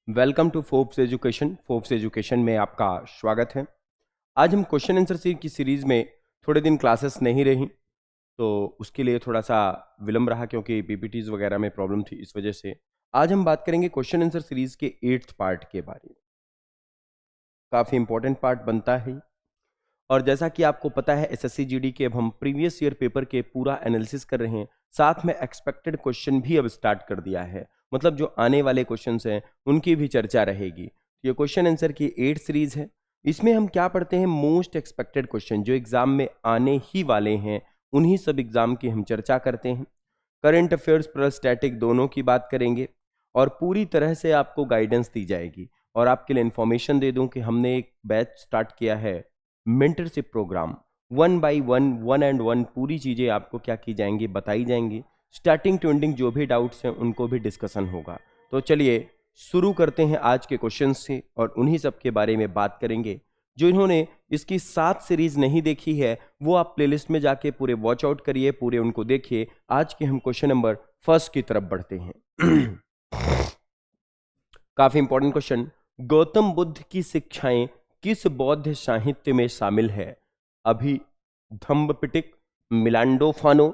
Welcome to Forbes education. Forbes education में आपका स्वागत है। आज हम क्वेश्चन आंसर की सीरीज़ में थोड़े दिन क्लासेस नहीं रही, तो उसके लिए थोड़ा सा विलम्ब रहा क्योंकि पीपीटीज वगैरह में प्रॉब्लम थी। इस वजह से आज हम बात करेंगे क्वेश्चन आंसर सीरीज़ के 8th पार्ट के बारे में। काफ़ी इंपॉर्टेंट पार्ट बनता है और जैसा कि आपको पता है एसएससी जीडी के अब हम प्रीवियस ईयर पेपर के पूरा एनालिसिस कर रहे हैं, साथ में एक्सपेक्टेड क्वेश्चन भी अब स्टार्ट कर दिया है। मतलब जो आने वाले क्वेश्चंस हैं उनकी भी चर्चा रहेगी। ये क्वेश्चन आंसर की 8 सीरीज है। इसमें हम क्या पढ़ते हैं, मोस्ट एक्सपेक्टेड क्वेश्चन जो एग्जाम में आने ही वाले हैं, उन्हीं सब एग्जाम की हम चर्चा करते हैं। करंट अफेयर्स प्लस स्टैटिक दोनों की बात करेंगे और पूरी तरह से आपको गाइडेंस दी जाएगी। और आपके लिए इंफॉर्मेशन दे दूं कि हमने एक बैच स्टार्ट किया है, मेंटरशिप प्रोग्राम। 1 by 1 1 and 1 पूरी चीज़ें आपको क्या की जाएंगी, बताई जाएंगी। स्टार्टिंग टू एंडिंग जो भी डाउट्स हैं उनको भी डिस्कशन होगा। तो चलिए शुरू करते हैं आज के क्वेश्चन से और उन्हीं सब के बारे में बात करेंगे। जो इन्होंने इसकी 7 सीरीज नहीं देखी है वो आप प्लेलिस्ट में जाके पूरे वॉच आउट करिए, पूरे उनको देखिए। आज के हम क्वेश्चन नंबर 1 की तरफ बढ़ते हैं। काफी इंपॉर्टेंट क्वेश्चन, गौतम बुद्ध की शिक्षाएं किस बौद्ध साहित्य में शामिल है? Abhidhamma Pitaka, Milindapanho,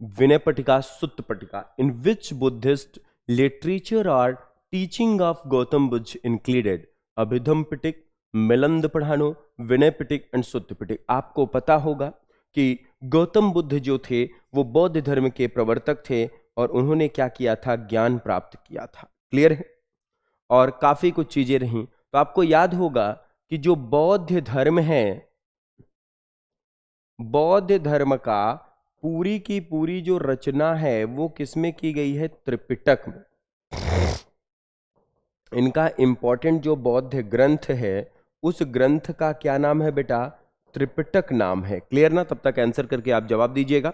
Vinaya Pitaka, Sutta Pitaka. In which Buddhist literature are teaching of Gautam Buddha included? Abhidhamma Pitaka, Milindapanho, Vinaya Pitaka and Sutta Pitaka. आपको पता होगा कि गौतम बुद्ध जो थे वो बौद्ध धर्म के प्रवर्तक थे और उन्होंने क्या किया था, ज्ञान प्राप्त किया था। क्लियर है? और काफी कुछ चीजें रहीं। तो आपको याद होगा कि जो बौद्ध धर्म है, बौद्ध धर्म का पूरी की पूरी जो रचना है वो किसमें की गई है? त्रिपिटक में। इनका इंपॉर्टेंट जो बौद्ध ग्रंथ है उस ग्रंथ का क्या नाम है बेटा? त्रिपिटक नाम है। क्लियर ना? तब तक आंसर करके आप जवाब दीजिएगा।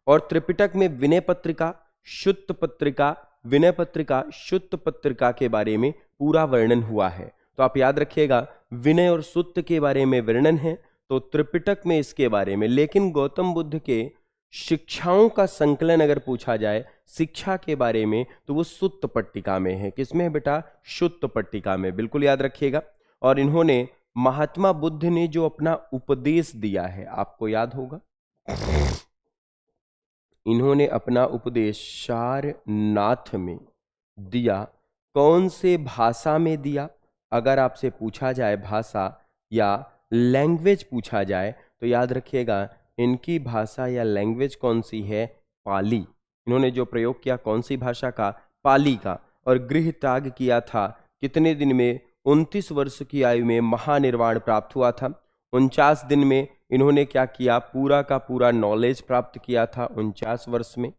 और त्रिपिटक में विनय पत्रिका, शुत्त पत्रिका, विनय पत्रिका, शुत्त पत्रिका के बारे में पूरा वर्णन हुआ है। तो आप याद रखिएगा, विनय और सुत्त के बारे में वर्णन है तो त्रिपिटक में इसके बारे में। लेकिन गौतम बुद्ध के शिक्षाओं का संकलन अगर पूछा जाए शिक्षा के बारे में तो वो सुत्त पट्टिका में है। किसमें है बेटा? शुत्त पट्टिका में। बिल्कुल याद रखिएगा। और इन्होंने महात्मा बुद्ध ने जो अपना उपदेश दिया है, आपको याद होगा, इन्होंने अपना उपदेश सारनाथ में दिया। कौन से भाषा में दिया? अगर आपसे पूछा जाए भाषा या लैंग्वेज पूछा जाए तो याद रखिएगा इनकी भाषा या लैंग्वेज कौन सी है? पाली। इन्होंने जो प्रयोग किया कौन सी भाषा का? पाली का। और गृह त्याग किया था कितने दिन में? 29 वर्ष की आयु में महानिर्वाण प्राप्त हुआ था। 49 दिन में इन्होंने क्या किया? पूरा का पूरा नॉलेज प्राप्त किया था 49 वर्ष में।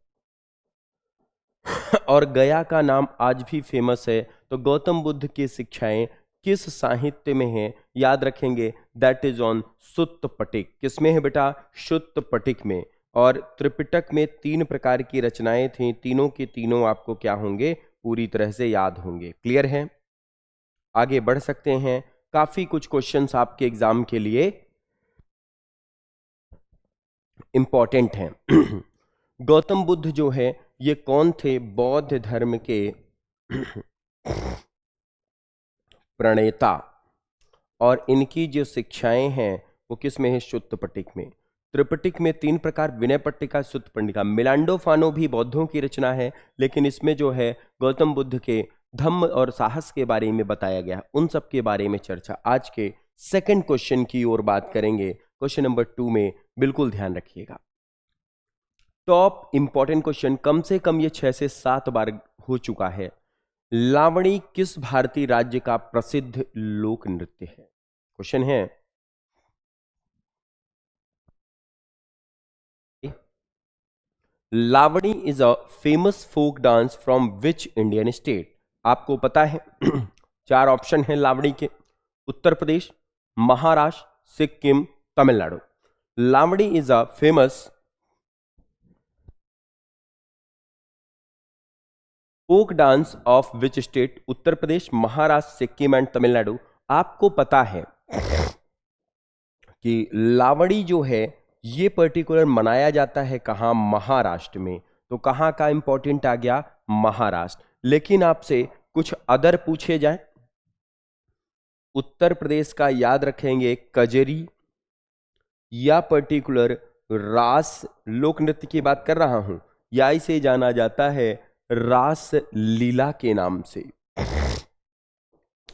और गया का नाम आज भी फेमस है। तो गौतम बुद्ध की शिक्षाएं किस साहित्य में है? याद रखेंगे, दैट इज ऑन सुत्त पटिक। किसमें है बेटा? शुत्त पटिक में। और त्रिपिटक में 3 प्रकार की रचनाएं थी, तीनों के तीनों आपको क्या होंगे? पूरी तरह से याद होंगे। क्लियर है? आगे बढ़ सकते हैं। काफी कुछ क्वेश्चंस आपके एग्जाम के लिए इंपॉर्टेंट हैं। गौतम बुद्ध जो है ये कौन थे? बौद्ध धर्म के प्रणेता। और इनकी जो शिक्षाएं हैं वो किस में है? शुत्त पटिक में। त्रिपिटक में 3 प्रकार, विनय पट्टिका, सुत्त पट्टिका। मिलांडोफानो भी बौद्धों की रचना है, लेकिन इसमें जो है गौतम बुद्ध के धम्म और साहस के बारे में बताया गया। उन सब के बारे में चर्चा आज के सेकंड क्वेश्चन की ओर बात करेंगे। क्वेश्चन नंबर 2 में बिल्कुल ध्यान रखिएगा। टॉप इंपॉर्टेंट क्वेश्चन, कम से कम ये 6 से 7 बार हो चुका है। लावणी किस भारतीय राज्य का प्रसिद्ध लोक नृत्य है? क्वेश्चन है, Lavani is a famous folk dance from which Indian state? आपको पता है 4 ऑप्शन है लावणी के। Uttar Pradesh, Maharashtra, Sikkim, Tamil Nadu. Lavani is a famous folk dance of which state? Uttar Pradesh, Maharashtra, Sikkim and Tamil Nadu. आपको पता है कि लावणी जो है ये पर्टिकुलर मनाया जाता है कहाँ? महाराष्ट्र में। तो कहाँ का इंपॉर्टेंट आ गया? महाराष्ट्र। लेकिन आपसे कुछ अदर पूछे जाए, उत्तर प्रदेश का याद रखेंगे कजरी, या पर्टिकुलर रास लोक नृत्य की बात कर रहा हूं, या इसे जाना जाता है रास लीला के नाम से।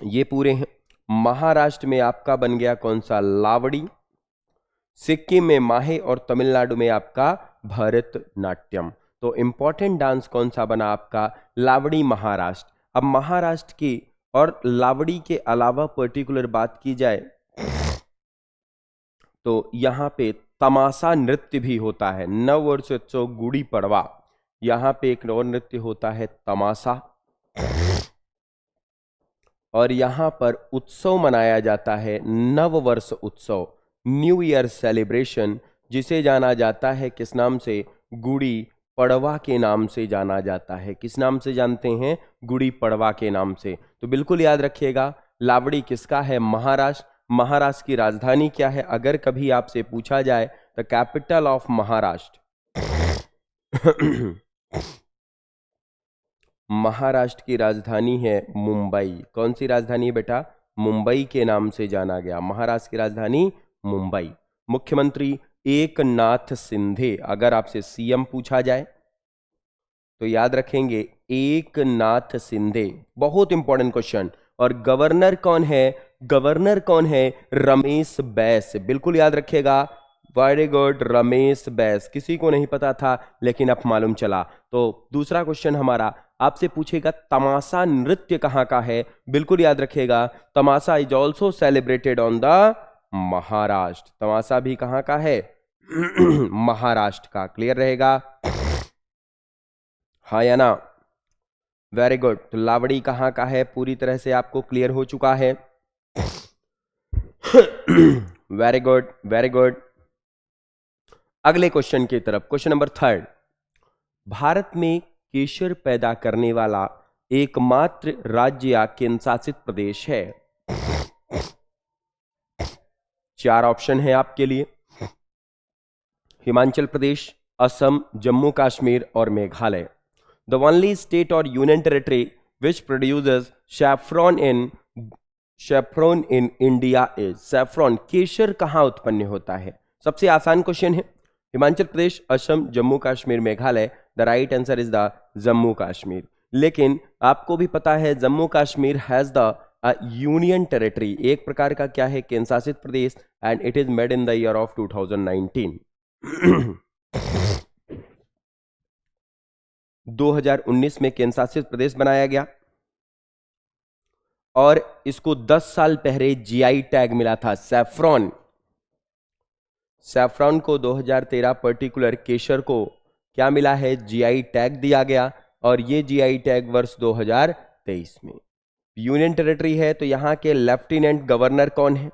ये पूरे हैं। महाराष्ट्र में आपका बन गया कौन सा? लावड़ी। सिक्किम में माहे और तमिलनाडु में आपका भरतनाट्यम। तो इंपॉर्टेंट डांस कौन सा बना आपका? लावड़ी, महाराष्ट्र। अब महाराष्ट्र की और लावड़ी के अलावा पर्टिकुलर बात की जाए तो यहां पे तमाशा नृत्य भी होता है। नववर्षोत्सव, गुड़ी पड़वा, यहां पे एक और नृत्य होता है तमाशा। और यहां पर उत्सव मनाया जाता है नववर्ष उत्सव, न्यू ईयर सेलिब्रेशन, जिसे जाना जाता है किस नाम से? गुड़ी पड़वा के नाम से जाना जाता है। किस नाम से जानते हैं? गुड़ी पड़वा के नाम से। तो बिल्कुल याद रखिएगा, लावड़ी किसका है? महाराष्ट्र। महाराष्ट्र की राजधानी क्या है? अगर कभी आपसे पूछा जाए the capital of Maharashtra Maharashtra की राजधानी है मुंबई। कौन सी राजधानी है बेटा? मुंबई के नाम से जाना गया। महाराष्ट्र की राजधानी मुंबई। मुख्यमंत्री एकनाथ शिंदे। अगर आपसे सीएम पूछा जाए तो याद रखेंगे एकनाथ शिंदे, बहुत इंपॉर्टेंट क्वेश्चन। और गवर्नर कौन है? गवर्नर कौन है? रमेश बैस। बिल्कुल याद रखिएगा, वेरी गुड, रमेश बैस। किसी को नहीं पता था लेकिन अब मालूम चला। तो दूसरा क्वेश्चन हमारा आपसे पूछेगा तमाशा नृत्य कहां का है? बिल्कुल याद रखिएगा, Tamasha is also celebrated on the Maharashtra. Tamasha भी कहां का है? महाराष्ट्र का। क्लियर रहेगा, हाँ या ना? Very good. तो लावड़ी कहां का है? पूरी तरह से आपको क्लियर हो चुका है। Very good, very good. अगले क्वेश्चन की तरफ, क्वेश्चन नंबर 3। भारत में केशर पैदा करने वाला एकमात्र राज्य या केंद्र शासित प्रदेश है? 4 ऑप्शन है आपके लिए, हिमाचल प्रदेश, असम, जम्मू कश्मीर और Meghalaya. The only state or union territory which produces saffron in India is saffron। केशर कहां उत्पन्न होता है? सबसे आसान क्वेश्चन है। Himachal Pradesh, Assam, Jammu Kashmir, Meghalaya. The right answer is the Jammu Kashmir. लेकिन आपको भी पता है Jammu Kashmir has the union territory, एक प्रकार का क्या है? केंद्र शासित प्रदेश, and it is made in the year of 2019। 2019 में केंद्र शासित प्रदेश बनाया गया और इसको 10 साल पहले जीआई टैग मिला था। सैफ्रॉन, सैफ्रॉन को 2013 पर्टिकुलर केशर को क्या मिला है? जीआई टैग दिया गया, और ये जीआई टैग वर्ष 2023 में। यूनियन टेरिटरी है तो यहां के लेफ्टिनेंट गवर्नर कौन है?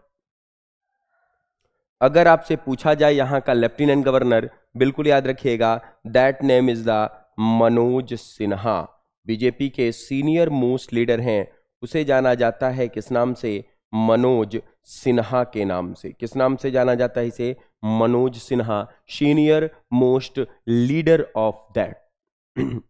अगर आपसे पूछा जाए यहां का लेफ्टिनेंट गवर्नर, बिल्कुल याद रखिएगा, that name is the Manoj Sinha. BJP के सीनियर मोस्ट लीडर हैं, उसे जाना जाता है किस नाम से? मनोज सिन्हा के नाम से। किस नाम से जाना जाता है इसे? Manoj Sinha, senior most leader of that.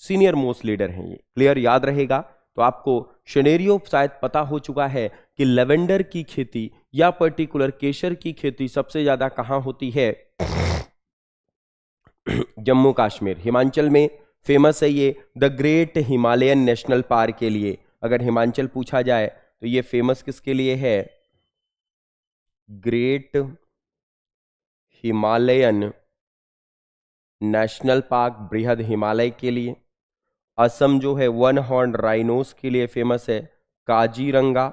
Senior most leader हैं ये। क्लियर, याद रहेगा। तो आपको सिनेरियो शायद पता हो चुका है कि लेवेंडर की खेती या पर्टिकुलर केशर की खेती सबसे ज्यादा कहां होती है? जम्मू कश्मीर। हिमाचल में फेमस है ये the great Himalayan national park के लिए। अगर हिमाचल पूछा जाए तो ये फेमस किसके लिए है? ग्रेट हिमालयन नेशनल पार्क, बृहद हिमालय के लिए। असम जो है वन हॉर्न राइनोस के लिए फेमस है, काजीरंगा।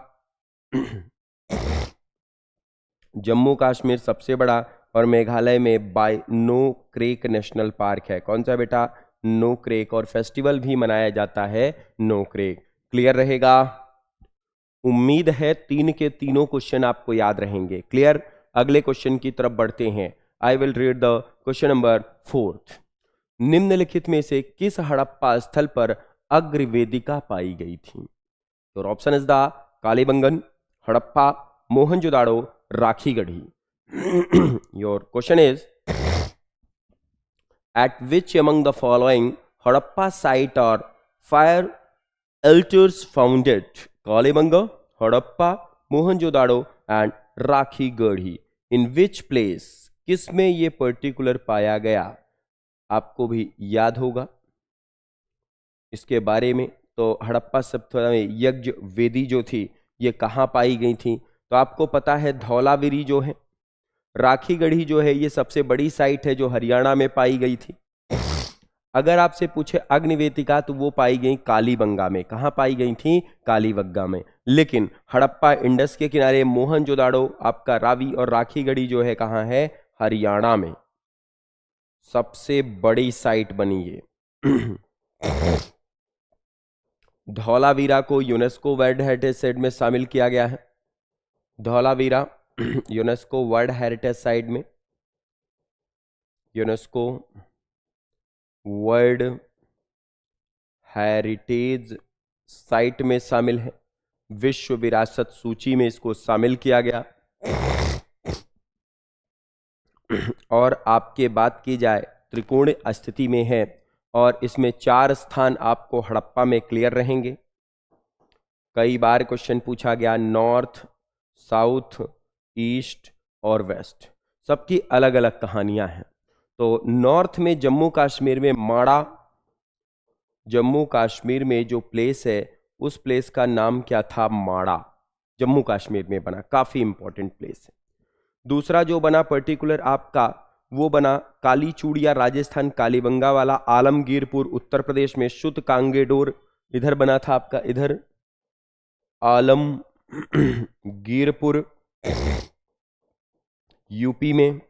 जम्मू कश्मीर सबसे बड़ा, और मेघालय में बाय नो क्रेक नेशनल पार्क है। कौन सा बेटा? No crack. और फेस्टिवल भी मनाया जाता है नो क्रेक। क्लियर रहेगा? उम्मीद है 3 के तीनों क्वेश्चन आपको याद रहेंगे। क्लियर? अगले क्वेश्चन की तरफ बढ़ते हैं। I will read the question number 4। निम्नलिखित में से किस हड़प्पा स्थल पर अग्रवेदिका पाई गई थी? तो option is the Kalibangan, Harappa, Mohenjodaro, Rakhigarhi. Your question is, at which among the following Harappa site or fire elders founded Kalibanga, Harappa, Mohenjo-daro and Rakhigarhi. In which place? किस में ये पर्टिकुलर पाया गया? आपको भी याद होगा इसके बारे में. तो हड़प्पा सभ्यता में यज्ञ वेदी जो थी ये कहाँ पाई गई थी? तो आपको पता है धौलावीरी जो है, राखीगढ़ी जो है ये सबसे बड़ी साइट है जो हरियाणा में पाई गई थी. अगर आपसे पूछे अग्निवेदिका तो वो पाई गई कालीबंगा में. कहाँ पाई गई थी? कालीबंगा में. लेकिन हड़प्पा इंडस के किनारे, मोहनजोदाड़ो आपका रावी और राखीगढ़ी जो है कहाँ है? हरियाणा में. सबसे बड़ी साइट बनी ये. धौलावीरा को यूनेस्को वर्ल्ड हेरिटेज साइट में शामिल किया गया है. Dholavira UNESCO world heritage site में, यूनेस्को वर्ल्ड हेरिटेज साइट में शामिल है. विश्व विरासत सूची में इसको शामिल किया गया. और आपके बात की जाए त्रिकोण स्थिति में है और इसमें 4 स्थान आपको हड़प्पा में क्लियर रहेंगे. कई बार क्वेश्चन पूछा गया नॉर्थ, साउथ, ईस्ट और वेस्ट. सबकी अलग अलग कहानियां हैं. तो नॉर्थ में जम्मू कश्मीर में माड़ा, जम्मू कश्मीर में जो प्लेस है उस प्लेस का नाम क्या था? माड़ा. जम्मू कश्मीर में बना, काफी इंपॉर्टेंट प्लेस है. दूसरा जो बना पर्टिकुलर आपका वो बना काली चूड़िया राजस्थान, कालीबंगा वाला आलमगीरपुर उत्तर प्रदेश में, शुद्ध कांगेडोर इधर बना था आपका, इधर आलमगीरपुर यूपी में,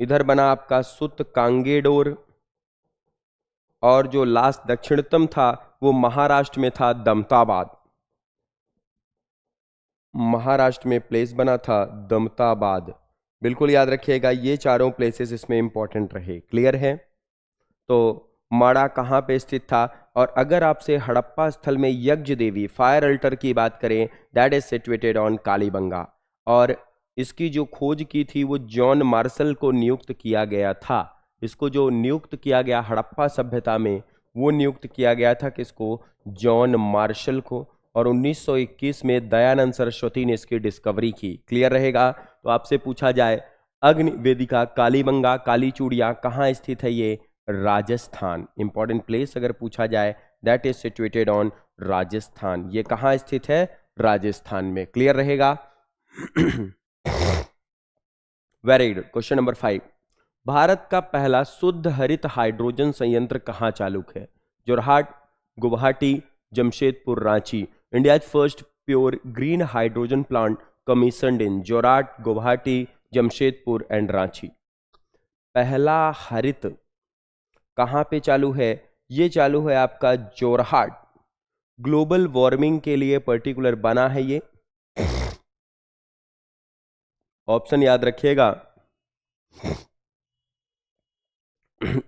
इधर बना आपका सुत कांगेडोर. और जो लास्ट दक्षिणतम था वो महाराष्ट्र में था, दमताबाद. महाराष्ट्र में प्लेस बना था दमताबाद. बिल्कुल याद रखिएगा ये चारों प्लेसेस इसमें इंपॉर्टेंट रहे. क्लियर है? तो माड़ा कहाँ पे स्थित था? और अगर आपसे हड़प्पा स्थल में यज्ञ देवी फायर अल्टर की बात करें, that is situated on Kalibangan. और इसकी जो खोज की थी वो जॉन मार्शल को नियुक्त किया गया था. इसको जो नियुक्त किया गया हड़प्पा सभ्यता में वो नियुक्त किया गया था किसको? जॉन मार्शल को. और 1921 में दयानंद सरस्वती ने इसकी डिस्कवरी की. क्लियर रहेगा? तो आपसे पूछा जाए अग्नि वेदिका कालीबंगा, काली चूड़िया कहाँ स्थित है? ये राजस्थान. इंपॉर्टेंट प्लेस अगर पूछा जाए that is situated on Rajasthan. ये कहाँ स्थित है? राजस्थान में. क्लियर रहेगा? Very good. Question number 5. Bharat का पहला शुद्ध हरित हाइड्रोजन संयंत्र कहाँ चालू है? Jorhat, Guwahati, Jamshedpur, Ranchi. India first pure green hydrogen plant commissioned in Jorhat, Guwahati, Jamshedpur and Ranchi. पहला हरित कहाँ पे चालू है? ये चालू है आपका जोरहाट. ग्लोबल वार्मिंग के लिए पर्टिकुलर बना है ये. ऑप्शन याद रखिएगा.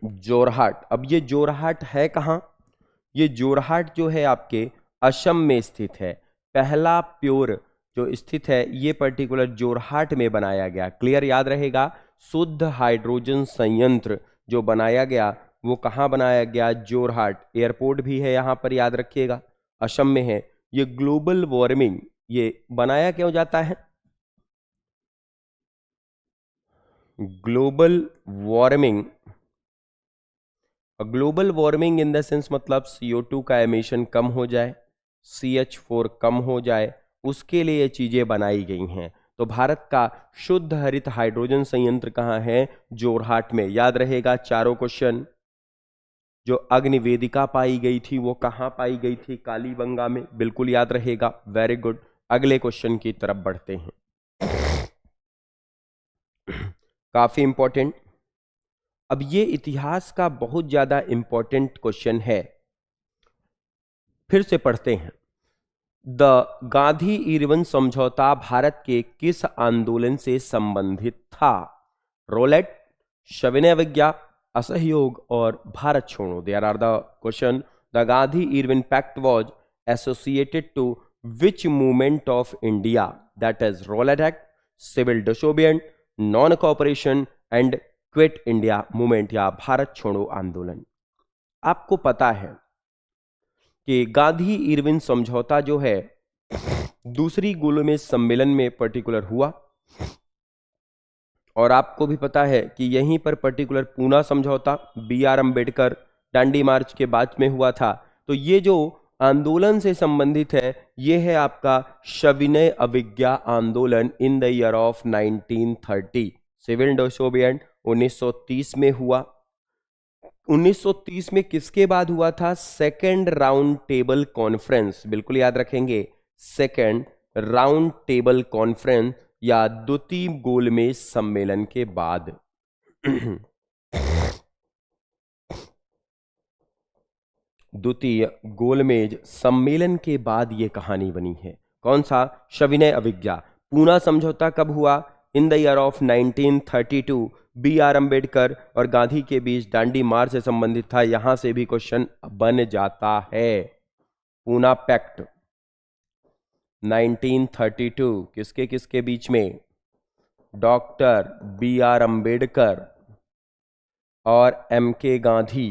जोरहाट. अब ये जोरहाट है कहां? ये जोरहाट जो है आपके असम में स्थित है. पहला प्योर जो स्थित है ये पर्टिकुलर जोरहाट में बनाया गया. क्लियर याद रहेगा? शुद्ध हाइड्रोजन संयंत्र जो बनाया गया वो कहां बनाया गया? जोरहाट. एयरपोर्ट भी है यहां पर, याद रखिएगा, असम में है. ये ग्लोबल वार्मिंग ये बनाया क्यों जाता है? Global warming, global warming in the sense मतलब CO2 का एमिशन कम हो जाए, CH4 कम हो जाए, उसके लिए ये चीजें बनाई गई हैं. तो भारत का शुद्ध हरित हाइड्रोजन संयंत्र कहाँ है? जोरहाट में. याद रहेगा चारों क्वेश्चन. जो अग्निवेदिका पाई गई थी वो कहाँ पाई गई थी? कालीबंगा में. बिल्कुल याद रहेगा. Very good. अगले क्वेश्चन की तरफ बढ़ते हैं. काफी इंपॉर्टेंट. अब ये इतिहास का बहुत ज्यादा इंपॉर्टेंट क्वेश्चन है. फिर से पढ़ते हैं. द गांधी इरविन समझौता भारत के किस आंदोलन से संबंधित था? रोलेट, सविनय अवज्ञा, असहयोग और भारत छोड़ो. There are the question. The Gandhi Irwin pact was associated to which movement of India? That is Rowlatt act, civil disobedient, non cooperation and quit India movement या भारत छोड़ो आंदोलन. आपको पता है कि गांधी इरविन समझौता जो है दूसरी गोलमेज सम्मेलन में पर्टिकुलर हुआ, और आपको भी पता है कि यहीं पर पर्टिकुलर पूना समझौता बी आर अम्बेडकर दांडी मार्च के बाद में हुआ था। तो ये जो आंदोलन से संबंधित है ये है आपका सविनय अवज्ञा आंदोलन in the year of 1930। Civil disobedience 1930 में हुआ। 1930 में किसके बाद हुआ था? सेकेंड राउंड टेबल कॉन्फ्रेंस, बिल्कुल याद रखेंगे, सेकेंड राउंड टेबल कॉन्फ्रेंस या द्वितीय गोलमेज सम्मेलन के बाद। द्वितीय गोलमेज सम्मेलन के बाद ये कहानी बनी है। कौन सा? सविनय अवज्ञा। पूना समझौता कब हुआ? In the year of 1932। B R Ambedkar और गांधी के बीच दांडी मार्च से संबंधित था। यहां से भी क्वेश्चन बन जाता है। पूना पैक्ट 1932 किसके किसके बीच में? डॉक्टर बी आर अम्बेडकर और एम के गांधी।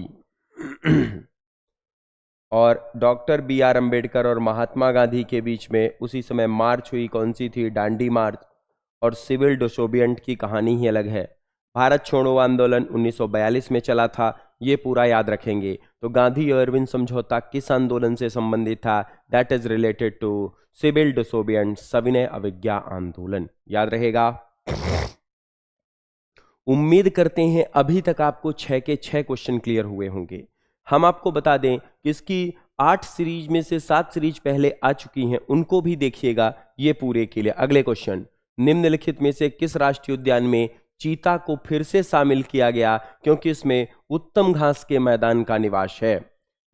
और डॉक्टर बी आर अम्बेडकर और महात्मा गांधी के बीच में उसी समय मार्च हुई। कौन सी थी? दांडी मार्च। और सिविल डिसोबिडियंस की कहानी ही अलग है। भारत छोड़ो आंदोलन 1942 में चला था, ये पूरा याद रखेंगे। तो गांधी और इरविन समझौता किस आंदोलन से संबंधित था? That is related to civil disobedience, सविनय अवज्ञा आंदोलन। याद रहेगा। उम्मीद करते हैं अभी तक आपको 6 के 6 क्वेश्चन क्लियर हुए होंगे। हम आपको बता दें कि इसकी 8 सीरीज में से 7 सीरीज पहले आ चुकी हैं, उनको भी देखिएगा ये पूरे के लिए। अगले क्वेश्चन, निम्नलिखित में से किस राष्ट्रीय उद्यान में चीता को फिर से शामिल किया गया क्योंकि इसमें उत्तम घास के मैदान का निवास है?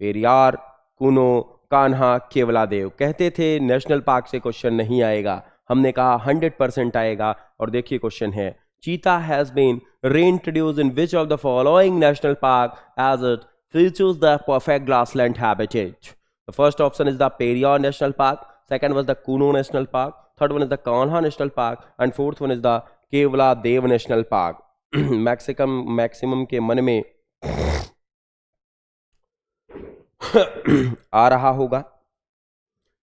पेरियार, कुनो, कान्हा, केवलादेव। कहते थे नेशनल पार्क से क्वेश्चन नहीं आएगा, हमने कहा 100% आएगा। और देखिए क्वेश्चन है, cheetah has been reintroduced in which of the following national park as it features the perfect grassland habitat? The first option is the Periyar National Park, second was the Kuno National Park, third one is the Kanha National Park, and fourth one is the Kevla Dev National Park. Maximum के मन में आ रहा होगा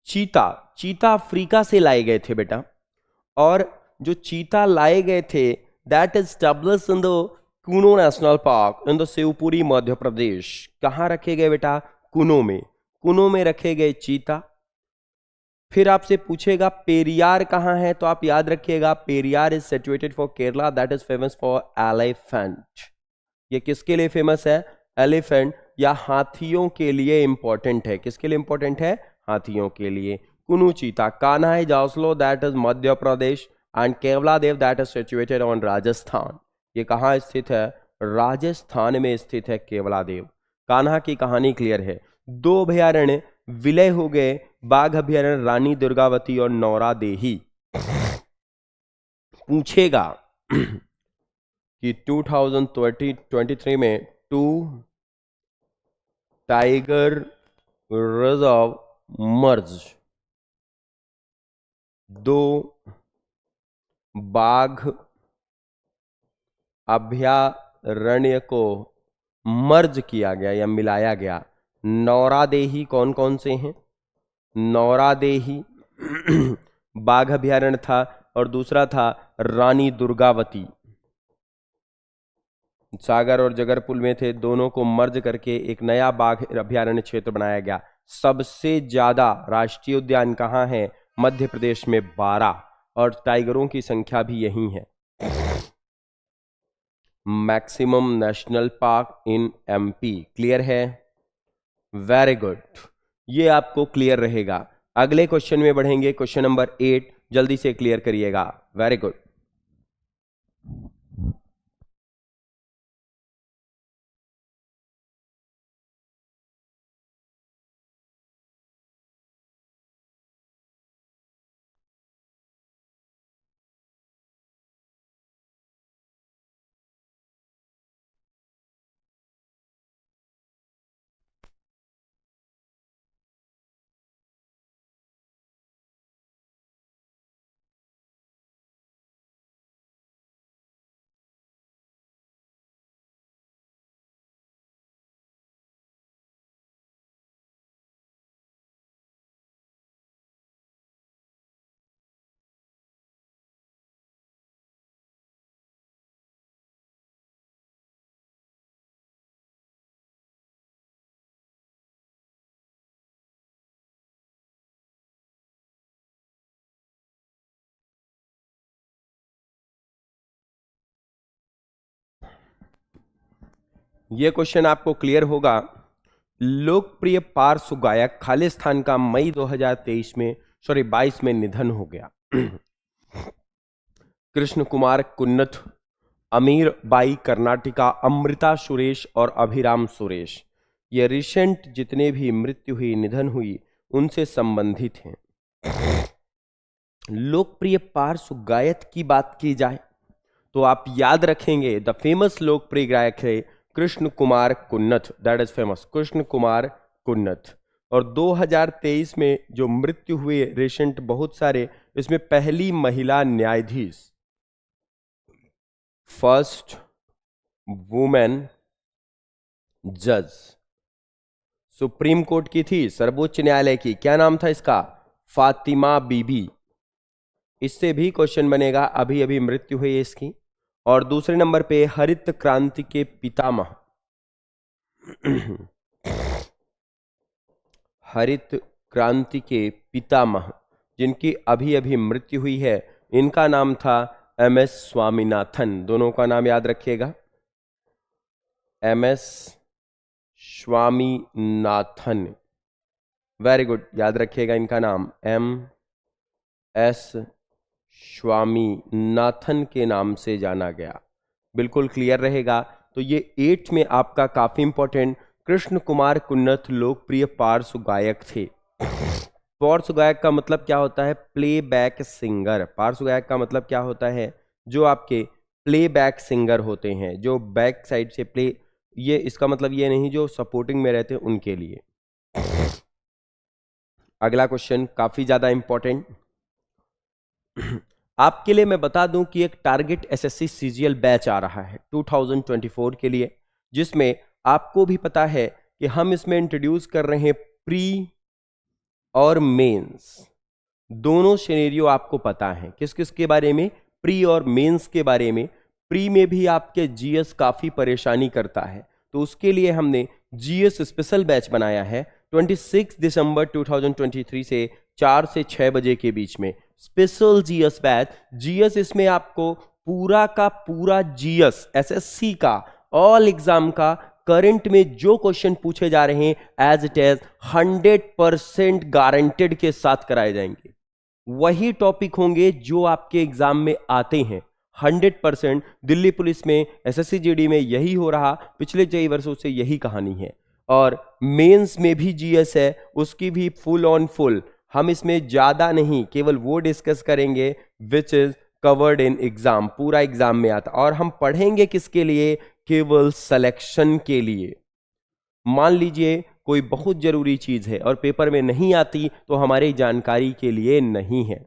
चीता। चीता Africa से लाए गए थे बेटा, और जो चीता लाए गए थे that is established in the Kuno national park in the Shivpuri Madhya Pradesh. कहां रखे गए बेटा? कुनो में। कुनो में रखे गए चीता। फिर आपसे पूछेगा पेरियार कहां है, तो आप याद रखिएगा Periyar is situated for Kerala, that is famous for elephant. ये किसके लिए फेमस है? एलिफेंट या हाथियों के लिए इंपॉर्टेंट है। किसके लिए इंपॉर्टेंट है? हाथियों के लिए। कुनु चीता। कान्हा इज ऑस्लो, that is Madhya Pradesh, and Keoladeo that is situated on Rajasthan. ये कहाँ स्थित है? राजस्थान में स्थित है केवला देव। कान्हा की कहानी क्लियर है। 2 अभयारण्य विलय हो गए, बाघ अभयारण्य रानी दुर्गावती और नौरा देही। पूछेगा कि 2023 में 2 टाइगर रिजर्व मर्ज, 2 बाघ अभयारण्य को मर्ज किया गया या मिलाया गया। नौरादेही कौन कौन से हैं? नौरादेही बाघ अभयारण्य था, और दूसरा था रानी दुर्गावती। सागर और जगरपुल में थे, दोनों को मर्ज करके एक नया बाघ अभयारण्य क्षेत्र बनाया गया। सबसे ज्यादा राष्ट्रीय उद्यान कहाँ है? मध्य प्रदेश में 12, और टाइगरों की संख्या भी यही है। Maximum national park in MP. Clear है? वेरी गुड, ये आपको क्लियर रहेगा। अगले क्वेश्चन में बढ़ेंगे, क्वेश्चन नंबर 8, जल्दी से क्लियर करिएगा। Very good. ये क्वेश्चन आपको क्लियर होगा। लोकप्रिय पार्श्व गायक खालिस्तान का मई 22 में निधन हो गया। कृष्ण कुमार कुन्नथ, अमीर बाई कर्नाटिका, अमृता सुरेश और अभिराम सुरेश, ये रिसेंट जितने भी मृत्यु हुई, निधन हुई, उनसे संबंधित हैं। लोकप्रिय पार्श्व गायक की बात की जाए तो आप याद रखेंगे द फेमस लोकप्रिय गायक है Krishna Kumar Kunnath, that is famous, Krishna Kumar Kunnath. और 2023 में जो मृत्यु हुए रिसेंट बहुत सारे, इसमें पहली महिला न्यायाधीश, फर्स्ट वुमेन जज, सुप्रीम कोर्ट की थी, सर्वोच्च न्यायालय की, क्या नाम था इसका? फातिमा बीबी। इससे भी क्वेश्चन बनेगा, अभी अभी मृत्यु हुई है इसकी। और दूसरे नंबर पे हरित क्रांति के पितामह, हरित क्रांति के पितामह जिनकी अभी अभी मृत्यु हुई है, इनका नाम था एम.एस. स्वामीनाथन। दोनों का नाम याद रखिएगा, एम.एस. स्वामीनाथन, वेरी गुड, याद रखिएगा इनका नाम, एम.एस. स्वामीनाथन के नाम से जाना गया। बिल्कुल क्लियर रहेगा। तो ये 8 में आपका काफी इंपॉर्टेंट, कृष्ण कुमार कुन्नथ लोकप्रिय पार्श्व गायक थे। पार्श्व गायक का मतलब क्या होता है? Playback singer. पार्श्व गायक का मतलब क्या होता है? जो आपके प्लेबैक सिंगर होते हैं, जो बैक साइड से प्ले, ये इसका मतलब ये नहीं जो सपोर्टिंग में रहते हैं उनके लिए। अगला क्वेश्चन काफी ज्यादा इंपॉर्टेंट आपके लिए मैं बता दूं कि एक टारगेट एसएससी सीजीएल बैच आ रहा है 2024 के लिए, जिसमें आपको भी पता है कि हम इसमें इंट्रोड्यूस कर रहे हैं प्री और मेंस, दोनों सिनेरियो आपको पता है। किस किस के बारे में? प्री और मेंस के बारे में। प्री में भी आपके जीएस काफी परेशानी करता है, तो उसके लिए हमने जीएस स्पेशल बैच बनाया है 26 दिसंबर 2023 से 4 से 6 बजे के बीच में, स्पेशल जीएस बैच। जीएस इसमें आपको पूरा का पूरा जीएस एसएससी का ऑल एग्जाम का करंट में जो क्वेश्चन पूछे जा रहे हैं एज इट इज 100% गारंटेड के साथ कराए जाएंगे। वही टॉपिक होंगे जो आपके एग्जाम में आते हैं 100%। दिल्ली पुलिस में, एसएससी जीडी में यही हो रहा, पिछले 6 वर्षों से यही कहानी है। और मेंस में भी जीएस है, उसकी भी फुल ऑन फुल। हम इसमें ज्यादा नहीं, केवल वो डिस्कस करेंगे which is covered in exam, पूरा एग्जाम में आता। और हम पढ़ेंगे किसके लिए? केवल सिलेक्शन के लिए। मान लीजिए कोई बहुत जरूरी चीज है और पेपर में नहीं आती, तो हमारी जानकारी के लिए नहीं है,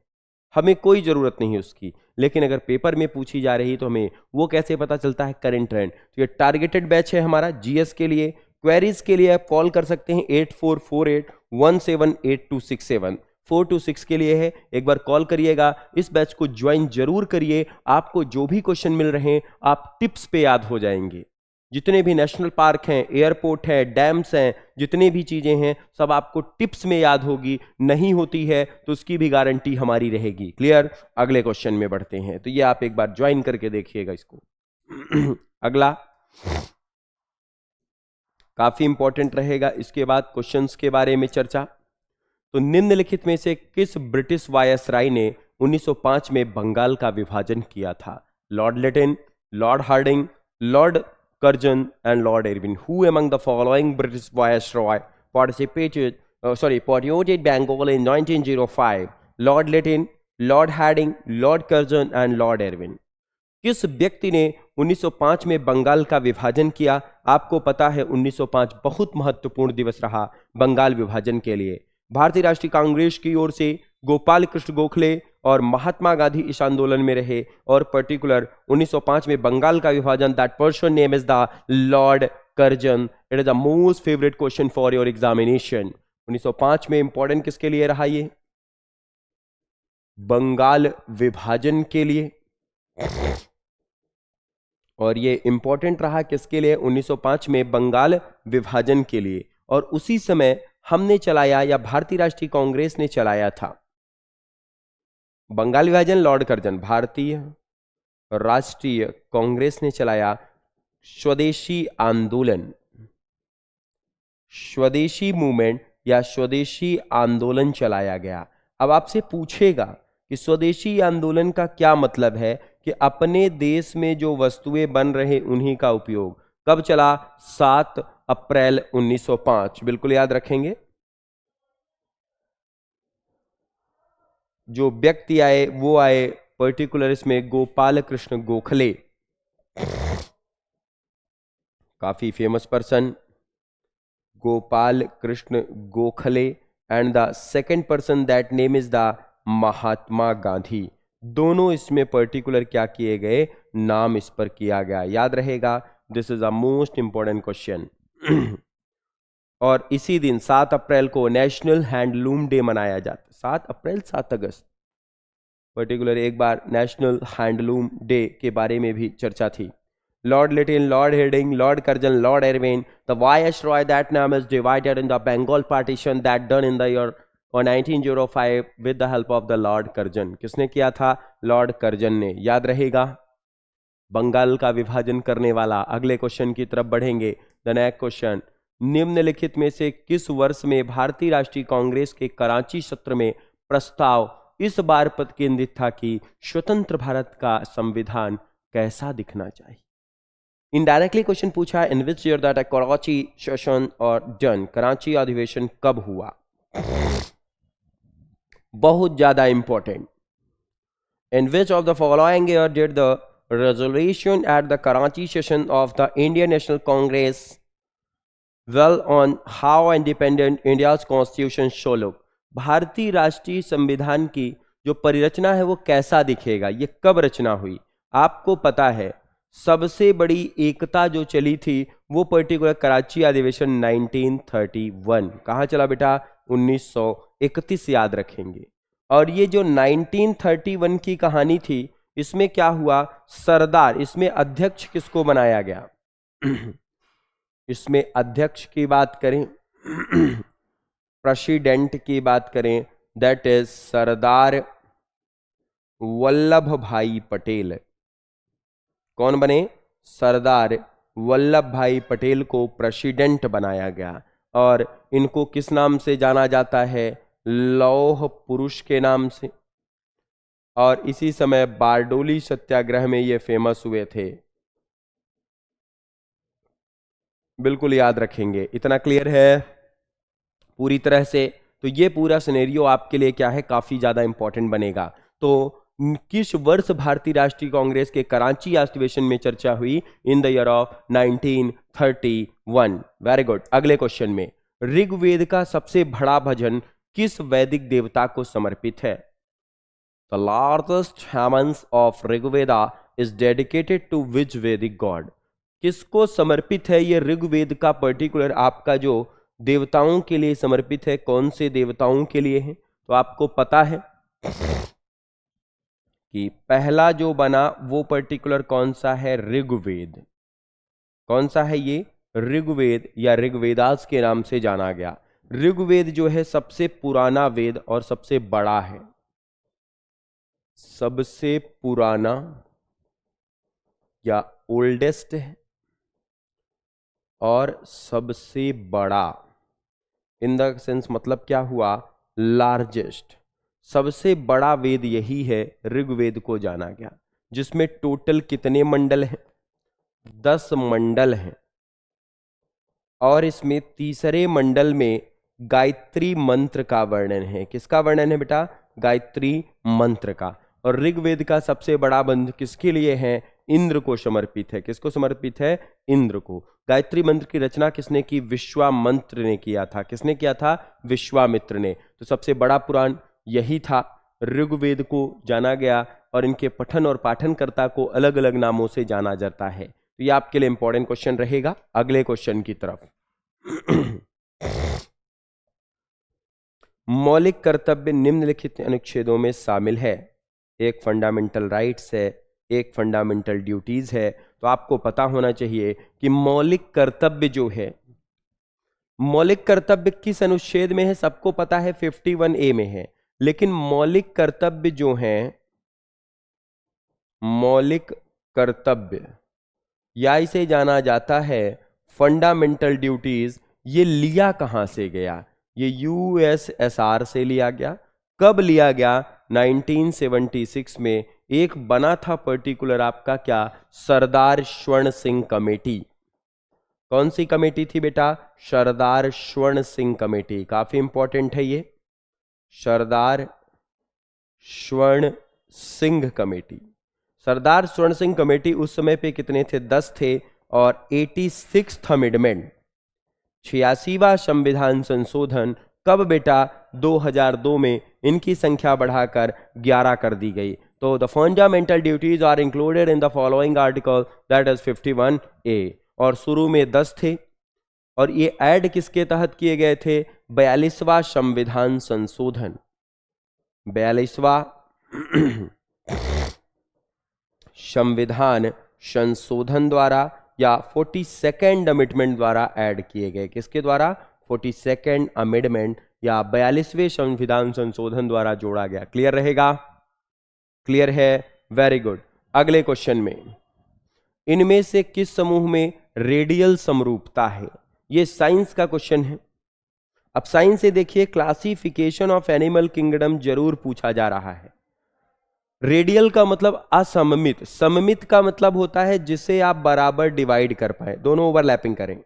हमें कोई जरूरत नहीं उसकी। लेकिन अगर पेपर में पूछी जा रही तो हमें वो कैसे पता चलता है? Current trend. तो ये टारगेटेड बैच है हमारा जीएस के लिए। क्वेरीज के लिए आप कॉल कर सकते हैं 8448178267, 426 के लिए है, एक बार कॉल करिएगा। इस बैच को ज्वाइन जरूर करिए। आपको जो भी क्वेश्चन मिल रहे हैं आप टिप्स पे याद हो जाएंगे। जितने भी नेशनल पार्क हैं, एयरपोर्ट है, डैम्स हैं, जितने भी चीजें हैं, सब आपको टिप्स में याद होगी। नहीं होती है तो उसकी भी गारंटी हमारी रहेगी। क्लियर? अगले क्वेश्चन में बढ़ते हैं, तो ये आप एक बार ज्वाइन करके देखिएगा इसको। अगला काफी इंपॉर्टेंट रहेगा। इसके बाद क्वेश्चंस के बारे में चर्चा। तो निम्नलिखित में से किस ब्रिटिश वायसराय ने 1905 में बंगाल का विभाजन किया था? Lord Lytton, Lord Hardinge, Lord Curzon and Lord Irwin. Who among the following British viceroy participated Bengal in 1905? Lord Lytton, Lord Hardinge, Lord Curzon and Lord Irwin. किस व्यक्ति ने 1905 में बंगाल का विभाजन किया? आपको पता है 1905 बहुत महत्वपूर्ण दिवस रहा बंगाल विभाजन के लिए। भारतीय राष्ट्रीय कांग्रेस की ओर से गोपाल कृष्ण गोखले और महात्मा गांधी इस आंदोलन में रहे, और पर्टिकुलर 1905 में बंगाल का विभाजन, that person name is the Lord Curzon. It is the most favourite question for your examination. 1905 में इंपॉर्टेंट किसके लिए रहा? ये बंगाल विभाजन के लिए। और ये इंपॉर्टेंट रहा किसके लिए? 1905 में बंगाल विभाजन के लिए। और उसी समय हमने चलाया, या भारतीय राष्ट्रीय कांग्रेस ने चलाया था बंगाल विभाजन। लॉर्ड कर्जन, भारतीय राष्ट्रीय कांग्रेस ने चलाया स्वदेशी आंदोलन, स्वदेशी मूवमेंट या स्वदेशी आंदोलन चलाया गया। अब आपसे पूछेगा कि स्वदेशी आंदोलन का क्या मतलब है, कि अपने देश में जो वस्तुएं बन रहे उन्हीं का उपयोग। कब चला? 7 अप्रैल 1905। बिल्कुल याद रखेंगे। जो व्यक्ति आए वो आए पर्टिकुलर इसमें गोपाल कृष्ण गोखले, काफी famous person Gopal Krishna Gokhale, and the second person that name is the Mahatma Gandhi. दोनों इसमें पर्टिकुलर क्या किए गए, नाम इस पर किया गया। याद रहेगा, this is a most important question. और इसी दिन 7 अप्रैल को नेशनल हैंडलूम डे मनाया जाता। 7 अप्रैल 7 अगस्त पर्टिकुलर एक बार नेशनल हैंडलूम डे के बारे में भी चर्चा थी। Lord Lytton, Lord Hardinge, Lord Curzon, Lord Irvine, the viceroy that name is divided in the Bengal partition that done in the year 1905 with the help of the Lord Curzon। किसने किया था? Lord Curzon ने। याद रहेगा, बंगाल का विभाजन करने वाला। अगले क्वेश्चन की तरफ बढ़ेंगे। द नेक्स्ट क्वेश्चन, निम्नलिखित में से किस वर्ष में भारतीय राष्ट्रीय कांग्रेस के कराची सत्र में प्रस्ताव इस बार पर केंद्रित था कि स्वतंत्र भारत का संविधान कैसा दिखना चाहिए? इनडायरेक्टली क्वेश्चन पूछा, in which year that Karachi session और डन, कराची अधिवेशन कब हुआ? बहुत ज्यादा important. In which of the following year did the resolution at the Karachi session of the Indian National Congress well on how independent India's constitution shall look। भारतीय राष्ट्रीय संविधान की जो परिरचना है वो कैसा दिखेगा, ये कब रचना हुई? आपको पता है सबसे बड़ी एकता जो चली थी वो पर्टिकुलर कराची अधिवेशन 1931। कहाँ चला बेटा? 1931 याद रखेंगे। और ये जो 1931 की कहानी थी, इसमें क्या हुआ? सरदार, इसमें अध्यक्ष किसको बनाया गया? इसमें अध्यक्ष की बात करें, प्रेसिडेंट की बात करें, दैट इज सरदार वल्लभ भाई पटेल। कौन बने? सरदार वल्लभ भाई पटेल को प्रेसिडेंट बनाया गया। और इनको किस नाम से जाना जाता है? लौह पुरुष के नाम से। और इसी समय बारडोली सत्याग्रह में ये फेमस हुए थे। बिल्कुल याद रखेंगे। इतना क्लियर है पूरी तरह से? तो ये पूरा सिनेरियो आपके लिए क्या है, काफी ज्यादा इंपॉर्टेंट बनेगा। तो किस वर्ष भारतीय राष्ट्रीय कांग्रेस के कराची अधिवेशन में चर्चा हुई? इन the year of 1931। Very good. अगले क्वेश्चन में, ऋग्वेद का सबसे बड़ा भजन किस वैदिक देवता को समर्पित है? The largest hymns of Rigveda is dedicated to which Vedic god? किसको समर्पित है ये ऋग्वेद का पर्टिकुलर आपका जो देवताओं के लिए समर्पित है? कौन से देवताओं के लिए है? तो आपको पता है कि पहला जो बना वो पर्टिकुलर कौन सा है? ऋग्वेद। कौन सा है ये? ऋग्वेद या ऋग्वेदास के नाम से जाना गया। ऋग्वेद जो है सबसे पुराना वेद और सबसे बड़ा है। सबसे पुराना या ओल्डेस्ट है और सबसे बड़ा। इन द सेंस मतलब क्या हुआ? लार्जेस्ट। सबसे बड़ा वेद यही है, ऋग्वेद को जाना गया, जिसमें टोटल कितने मंडल हैं? 10 मंडल हैं। और इसमें तीसरे मंडल में गायत्री मंत्र का वर्णन है। किसका वर्णन है बेटा? गायत्री मंत्र का। और ऋग्वेद का सबसे बड़ा बंध किसके लिए है? इंद्र को समर्पित है। किसको समर्पित है? इंद्र को। गायत्री मंत्र की रचना किसने की? विश्वामित्र ने किया था। किसने किया था? विश्वामित्र ने। तो सबसे बड़ा पुराण यही था, ऋग्वेद को जाना गया। और इनके पठन और पाठनकर्ता को अलग अलग नामों से जाना जाता है। तो ये आपके लिए इंपॉर्टेंट क्वेश्चन रहेगा। अगले क्वेश्चन की तरफ। मौलिक कर्तव्य निम्नलिखित अनुच्छेदों में शामिल है। एक फंडामेंटल राइट्स है, एक फंडामेंटल ड्यूटीज है। तो आपको पता होना चाहिए कि मौलिक कर्तव्य जो है, मौलिक कर्तव्य किस अनुच्छेद में है? सबको पता है 51A में है। लेकिन मौलिक कर्तव्य जो है, मौलिक कर्तव्य या इसे जाना जाता है फंडामेंटल ड्यूटीज, ये लिया कहां से गया? ये यूएसएसआर से लिया गया। कब लिया गया? 1976 में। एक बना था पर्टिकुलर आपका क्या, सरदार स्वर्ण सिंह कमेटी। कौन सी कमेटी थी बेटा? सरदार स्वर्ण सिंह कमेटी। काफी इंपॉर्टेंट है ये, सरदार स्वर्ण सिंह कमेटी। सरदार स्वर्ण सिंह कमेटी उस समय पे कितने थे? 10 थे। और 86th अमेंडमेंट, 86वां संविधान संशोधन कब बेटा? 2002 में इनकी संख्या बढ़ाकर 11 कर दी गई। तो the fundamental duties are included in the following article, that is 51A। और शुरू में 10 थे, और ये ऐड किसके तहत किए गए थे? 42वां संविधान संशोधन, 42वां संविधान संशोधन द्वारा या 42nd अमेंडमेंट द्वारा ऐड किए गए। किसके द्वारा? 42nd अमेंडमेंट या 42वें संविधान संशोधन द्वारा जोड़ा गया। क्लियर रहेगा? क्लियर है, वेरी गुड। अगले क्वेश्चन में, इनमें से किस समूह में रेडियल समरूपता है? ये साइंस का क्वेश्चन है। अब साइंस से देखिए, क्लासिफिकेशन ऑफ एनिमल किंगडम जरूर पूछा जा रहा है। रेडियल का मतलब असममित, सममित का मतलब होता है जिसे आप बराबर डिवाइड कर पाए, दोनों ओवरलैपिंग करें,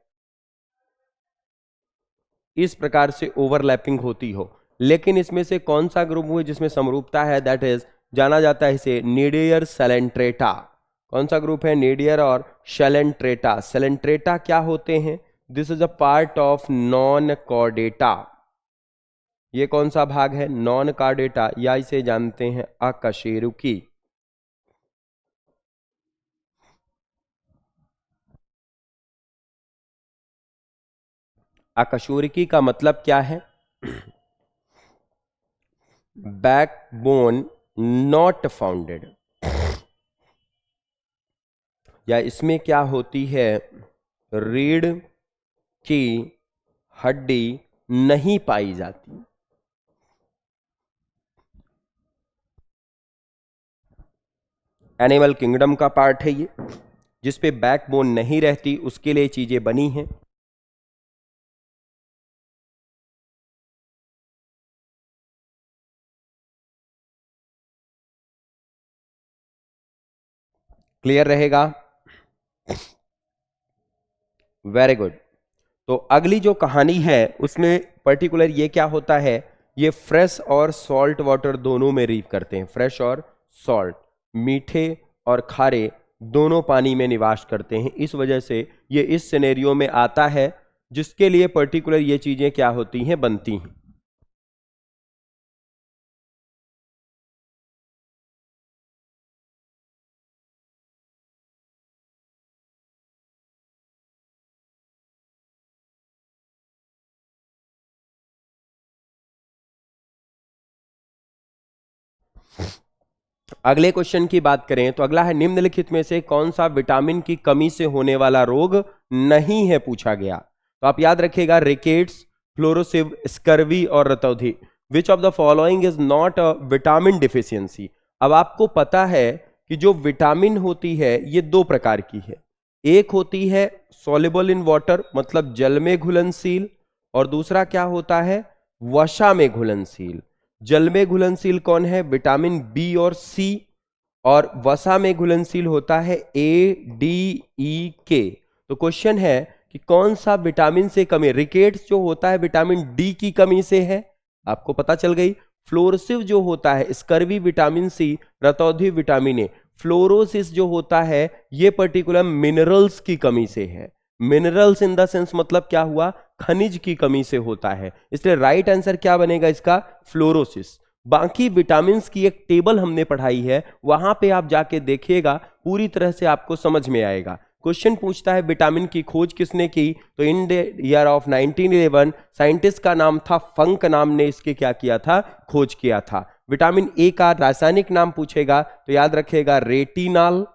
इस प्रकार से ओवरलैपिंग होती हो। लेकिन इसमें से कौन सा ग्रुप है जिसमें समरूपता है? दैट इज, जाना जाता है इसे निडियर सेलेंट्रेटा। कौन सा ग्रुप है? निडियर और सेलेंट्रेटा। सेलेंट्रेटा क्या होते हैं? This is a part of non Chordata. ये कौन सा भाग है? नॉन कॉर्डेटा, या इसे जानते हैं अकशेरुकी। अकशेरुकी का मतलब क्या है? बैकबोन नॉट फाउंडेड, या इसमें क्या होती है? रीढ़ की हड्डी नहीं पाई जाती। एनिमल किंगडम का पार्ट है ये, जिसपे बैकबोन नहीं रहती, उसके लिए चीजें बनी हैं। क्लियर रहेगा? Very good. तो अगली जो कहानी है उसमें पर्टिकुलर ये क्या होता है? ये फ्रेश और सॉल्ट वाटर दोनों में रीव करते हैं। फ्रेश और सॉल्ट, मीठे और खारे दोनों पानी में निवास करते हैं। इस वजह से ये इस सिनेरियो में आता है, जिसके लिए पर्टिकुलर ये चीजें क्या होती हैं? बनती हैं। अगले क्वेश्चन की बात करें तो अगला है, निम्नलिखित में से कौन सा विटामिन की कमी से होने वाला रोग नहीं है? पूछा गया। तो आप याद रखिएगा, रिकेट्स, फ्लोरोसिव, स्कर्वी और रतौंधी। Which of the following is not a vitamin deficiency? अब आपको पता है कि जो विटामिन होती है ये दो प्रकार की है। एक होती है सॉल्युबल इन वाटर, मतलब जल में घुलनशील, और दूसरा क्या होता है? वसा में घुलनशील। जल में घुलनशील कौन है? विटामिन बी और सी। और वसा में घुलनशील होता है ADE, K। तो क्वेश्चन है कि कौन सा विटामिन से कमी? रिकेट्स जो होता है विटामिन डी की कमी से है, आपको पता चल गई। फ्लोरोसिव जो होता है, स्कर्वी विटामिन सी, रतौंधी विटामिन ए। फ्लोरोसिस जो होता है ये पर्टिकुलर मिनरल्स की कमी से है। मिनरल्स इन द सेंस मतलब क्या हुआ? खनिज की कमी से होता है। इसलिए राइट आंसर क्या बनेगा इसका? फ्लोरोसिस। बाकी विटामिन्स की एक टेबल हमने पढ़ाई है, वहां पे आप जाके देखिएगा, पूरी तरह से आपको समझ में आएगा। क्वेश्चन पूछता है विटामिन की खोज किसने की? तो इन द ईयर ऑफ 1911 साइंटिस्ट का नाम था फंक, नाम ने इसके क्या किया था? खोज किया था। विटामिन ए का रासायनिक नाम पूछेगा तो याद रखिएगा रेटिनॉल।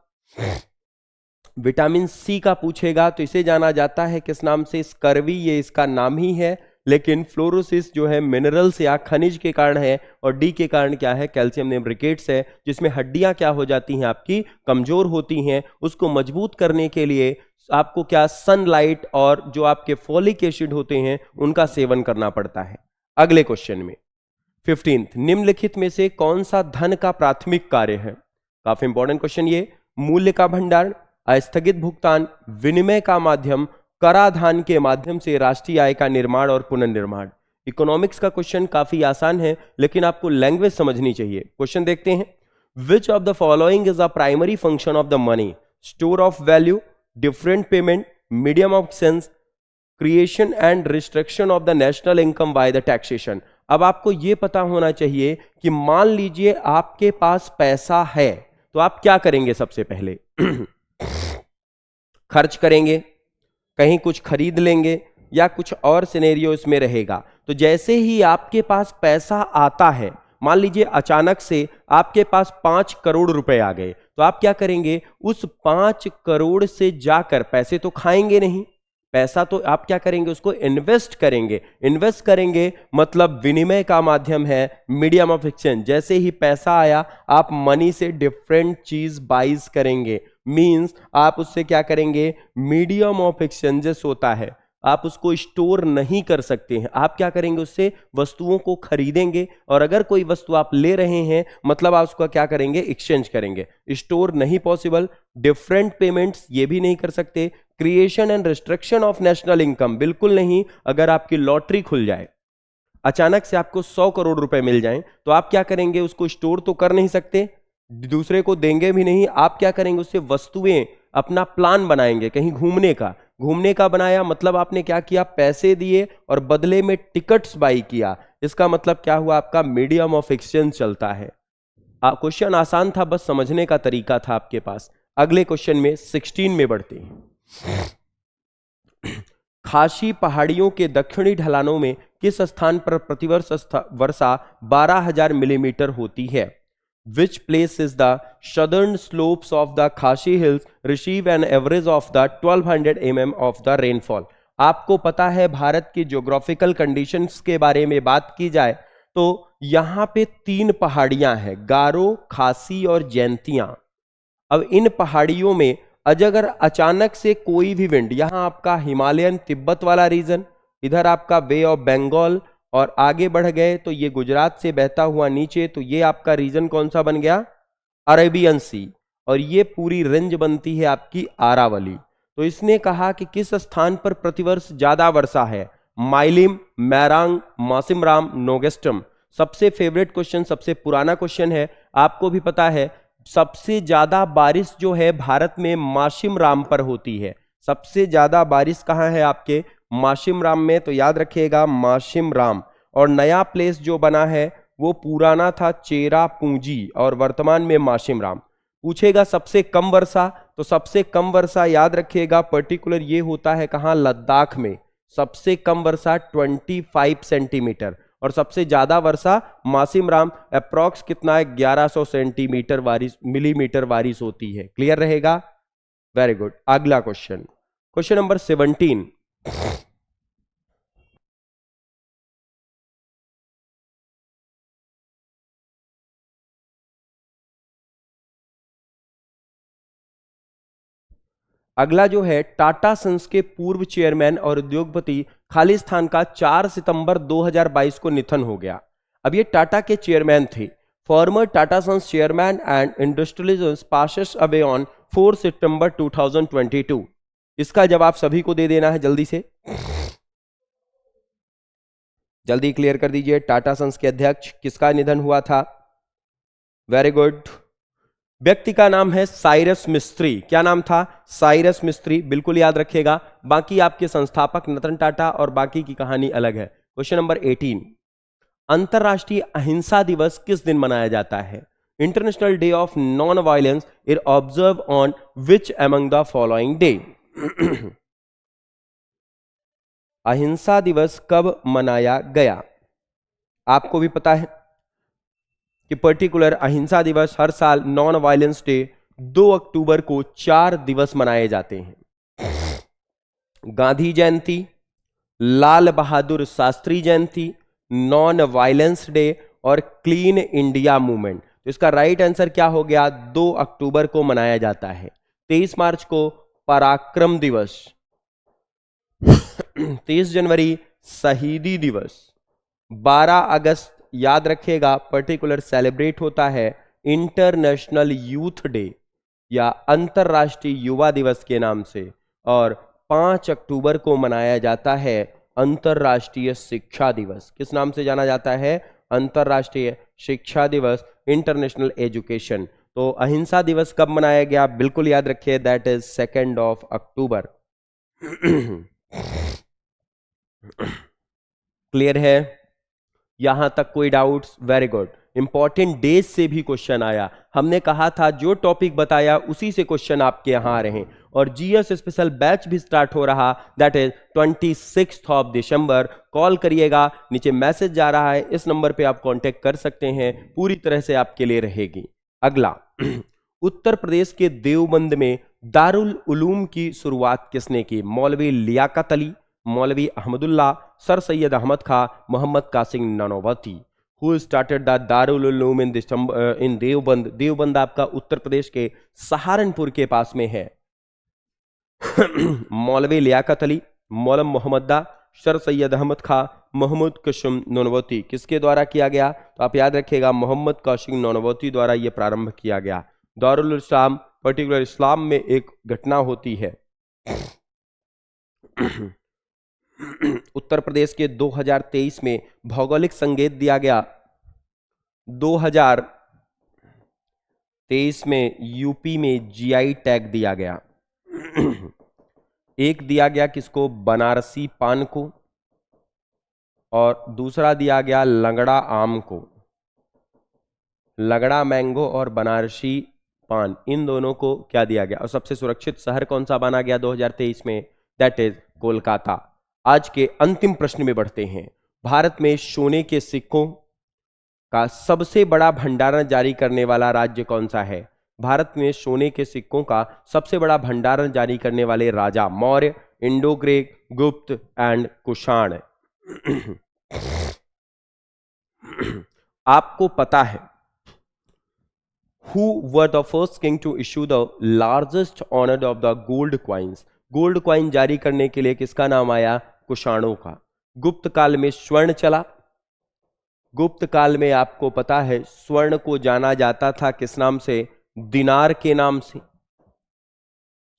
विटामिन सी का पूछेगा तो इसे जाना जाता है किस नाम से? स्कर्वी, ये इसका नाम ही है। लेकिन फ्लोरोसिस जो है मिनरल्स या खनिज के कारण है, और डी के कारण क्या है, कैल्शियम निम्रिकेट्स है, जिसमें हड्डियां क्या हो जाती हैं आपकी, कमजोर होती हैं। उसको मजबूत करने के लिए आपको क्या, सनलाइट और जो आपके फॉलिक एसिड होते हैं उनका सेवन करना पड़ता है। अगले क्वेश्चन में 15th, निम्नलिखित में से कौन सा धन का प्राथमिक कार्य है? काफी इंपॉर्टेंट क्वेश्चन ये। मूल्य का भंडारण, अस्थगित भुगतान, विनिमय का माध्यम, कराधान के माध्यम से राष्ट्रीय आय का निर्माण और पुनर्निर्माण। इकोनॉमिक्स का क्वेश्चन काफी आसान है, लेकिन आपको लैंग्वेज समझनी चाहिए। क्वेश्चन देखते हैं। विच of the following is a primary function of the money? Store of value, different payment, medium of exchange, creation and restriction of the national income by the taxation. अब आपको यह पता होना चाहिए कि मान लीजिए आपके पास पैसा है, तो आप क्या करेंगे? सबसे पहले खर्च करेंगे, कहीं कुछ खरीद लेंगे, या कुछ और सिनेरियो इसमें रहेगा। तो जैसे ही आपके पास पैसा आता है, मान लीजिए अचानक से आपके पास 5 करोड़ रुपए आ गए, तो आप क्या करेंगे? उस 5 करोड़ से जाकर, पैसे तो खाएंगे नहीं, पैसा तो आप क्या करेंगे? उसको इन्वेस्ट करेंगे। इन्वेस्ट करेंगे मतलब विनिमय का माध्यम है, मीडियम ऑफ एक्सचेंज। जैसे ही पैसा आया, आप मनी से डिफरेंट चीज बाइज करेंगे, मींस आप उससे क्या करेंगे? मीडियम ऑफ एक्सचेंजेस होता है, आप उसको स्टोर नहीं कर सकते हैं। आप क्या करेंगे? उससे वस्तुओं को खरीदेंगे, और अगर कोई वस्तु आप ले रहे हैं मतलब आप उसका क्या करेंगे? एक्सचेंज करेंगे। स्टोर नहीं पॉसिबल। डिफरेंट पेमेंट्स ये भी नहीं कर सकते। Creation and restriction of national income बिल्कुल नहीं। अगर आपकी लॉटरी खुल जाए, अचानक से आपको 100 करोड़ रुपए मिल जाएं, तो आप क्या करेंगे? उसको स्टोर तो कर नहीं सकते, दूसरे को देंगे भी नहीं। आप क्या करेंगे? उससे वस्तुएं, अपना प्लान बनाएंगे कहीं घूमने का। घूमने का बनाया मतलब आपने क्या किया? पैसे दिए और बदले में टिकट्स बाई किया। इसका मतलब क्या हुआ? आपका मीडियम ऑफ एक्सचेंज चलता है। क्वेश्चन आसान था, बस समझने का तरीका था आपके पास। अगले क्वेश्चन में 16 में बढ़ते हैं। खासी पहाड़ियों के दक्षिणी ढलानों में किस स्थान पर प्रतिवर्ष वर्षा 12,000 मिलीमीटर होती है? Which place is the southern slopes of the Khashi Hills receive an average of the 1200 mm of the rainfall? आपको पता है भारत की ज्योग्राफिकल कंडीशंस के बारे में बात की जाए तो यहां पे 3 पहाड़ियां हैं, गारो, खासी और जैंतियां। अब इन पहाड़ियों में अगर अचानक से कोई भी विंड, यहां आपका हिमालयन तिब्बत वाला रीजन, इधर आपका बे ऑफ बंगाल, और आगे बढ़ गए तो ये गुजरात से बहता हुआ नीचे, तो ये आपका रीजन कौन सा बन गया? अरेबियन सी। और ये पूरी रेंज बनती है आपकी आरावली। तो इसने कहा कि किस स्थान पर प्रतिवर्ष ज्यादा वर्षा है? माइलिम, मैरांग, मासिमराम, नोगेस्टम। सबसे फेवरेट क्वेश्चन, सबसे पुराना क्वेश्चन है, आपको भी पता है सबसे ज्यादा बारिश जो है भारत में माशिमराम पर होती है। सबसे ज्यादा बारिश कहां है? आपके माशिमराम में। तो याद रखिएगा माशिमराम। और नया प्लेस जो बना है वो पुराना था चेरापूंजी, और वर्तमान में माशिमराम। पूछेगा सबसे कम वर्षा, तो सबसे कम वर्षा याद रखिएगा पर्टिकुलर ये होता है कहां? लद्दाख में। सबसे कम वर्षा 25 सेंटीमीटर, और सबसे ज्यादा वर्षा मासिमराम, अप्रॉक्स कितना है? 1100 सेंटीमीटर मिलीमीटर बारिश होती है। क्लियर रहेगा? Very good. अगला क्वेश्चन, क्वेश्चन नंबर 17। अगला जो है, टाटा सन्स के पूर्व चेयरमैन और उद्योगपति खालिस्तान का 4 सितंबर 2022 को निधन हो गया। अब ये टाटा के चेयरमैन थे। Former Tata Sons chairman and industrialist passes away on 4 सितंबर 2022। इसका जवाब सभी को दे देना है जल्दी से, जल्दी क्लियर कर दीजिए। टाटा सन्स के अध्यक्ष किसका निधन हुआ था? Very good. व्यक्ति का नाम है साइरस मिस्त्री। क्या नाम था? साइरस मिस्त्री। बिल्कुल याद रखिएगा। बाकी आपके संस्थापक रतन टाटा और बाकी की कहानी अलग है। Question number 18। अंतरराष्ट्रीय अहिंसा दिवस किस दिन मनाया जाता है? International day of non violence is observe on which among the following day? अहिंसा दिवस कब मनाया गया? आपको भी पता है कि पर्टिकुलर अहिंसा दिवस हर साल नॉन वायलेंस डे 2 अक्टूबर को 4 दिवस मनाए जाते हैं। गांधी जयंती, Lal Bahadur Shastri Jayanti, non violence day और क्लीन इंडिया मूवमेंट। तो इसका राइट आंसर क्या हो गया? 2 अक्टूबर को मनाया जाता है। 23 मार्च को पराक्रम दिवस, 23 जनवरी शहीदी दिवस, 12 अगस्त याद रखिएगा पर्टिकुलर सेलिब्रेट होता है इंटरनेशनल यूथ डे या अंतरराष्ट्रीय युवा दिवस के नाम से, और 5 अक्टूबर को मनाया जाता है अंतरराष्ट्रीय शिक्षा दिवस। किस नाम से जाना जाता है? अंतरराष्ट्रीय शिक्षा दिवस, इंटरनेशनल एजुकेशन। तो अहिंसा दिवस कब मनाया गया? बिल्कुल याद रखिए, दैट इज 2 अक्टूबर। क्लियर है? यहां तक कोई doubts? Very good. Important days से भी क्वेश्चन आया। हमने कहा था जो टॉपिक बताया उसी से क्वेश्चन आपके यहां आ रहे हैं। और जीएस स्पेशल बैच भी स्टार्ट हो रहा, दैट इज 26 दिसंबर। कॉल करिएगा, नीचे मैसेज जा रहा है, इस नंबर पे आप कांटेक्ट कर सकते हैं, पूरी तरह से आपके लिए रहेगी। अगला, उत्तर प्रदेश के देवबंद में दारुल उलूम की शुरुआत किसने की? मौलवी लियाकत अली, मौलवी Ahmadullah, sir Syed Ahmad Khan, Mohammad Qasim Nanautvi. Who started the Darul Uloom in Deoband? Deoband आपका उत्तर प्रदेश के सहारनपुर के पास में है। मौलवी लियाकत अली, मौलम मोहम्मदा, सर सैयद अहमद खां, मोहम्मद कासिम नानोवती। किसके द्वारा किया गया? तो आप याद रखिएगा मोहम्मद कासिम नानोवती द्वारा यह प्रारंभ किया गया। दारुल इस्लाम पर्टिकुलर इस्लाम में एक घटना होती है। उत्तर प्रदेश के 2023 में भौगोलिक संकेत दिया गया। 2023 में यूपी में जीआई टैग दिया गया। एक दिया गया किसको? बनारसी पान को, और दूसरा दिया गया लंगड़ा आम को। लगड़ा मैंगो और बनारसी पान, इन दोनों को क्या दिया गया? और सबसे सुरक्षित शहर कौन सा माना गया 2023 में? That is Kolkata. आज के अंतिम प्रश्न में बढ़ते हैं। भारत में सोने के सिक्कों का सबसे बड़ा भंडारण जारी करने वाला राज्य कौन सा है? भारत में सोने के सिक्कों का सबसे बड़ा भंडारण जारी करने वाले राजा? मौर्य, इंडो ग्रीक, गुप्त एंड कुषाण। आपको पता है who were the first king to issue the largest honor of the gold coins? Gold coin जारी करने के लिए किसका नाम आया? कुषाणों का। गुप्त काल में स्वर्ण चला। गुप्त काल में आपको पता है स्वर्ण को जाना जाता था किस नाम से? दिनार के नाम से।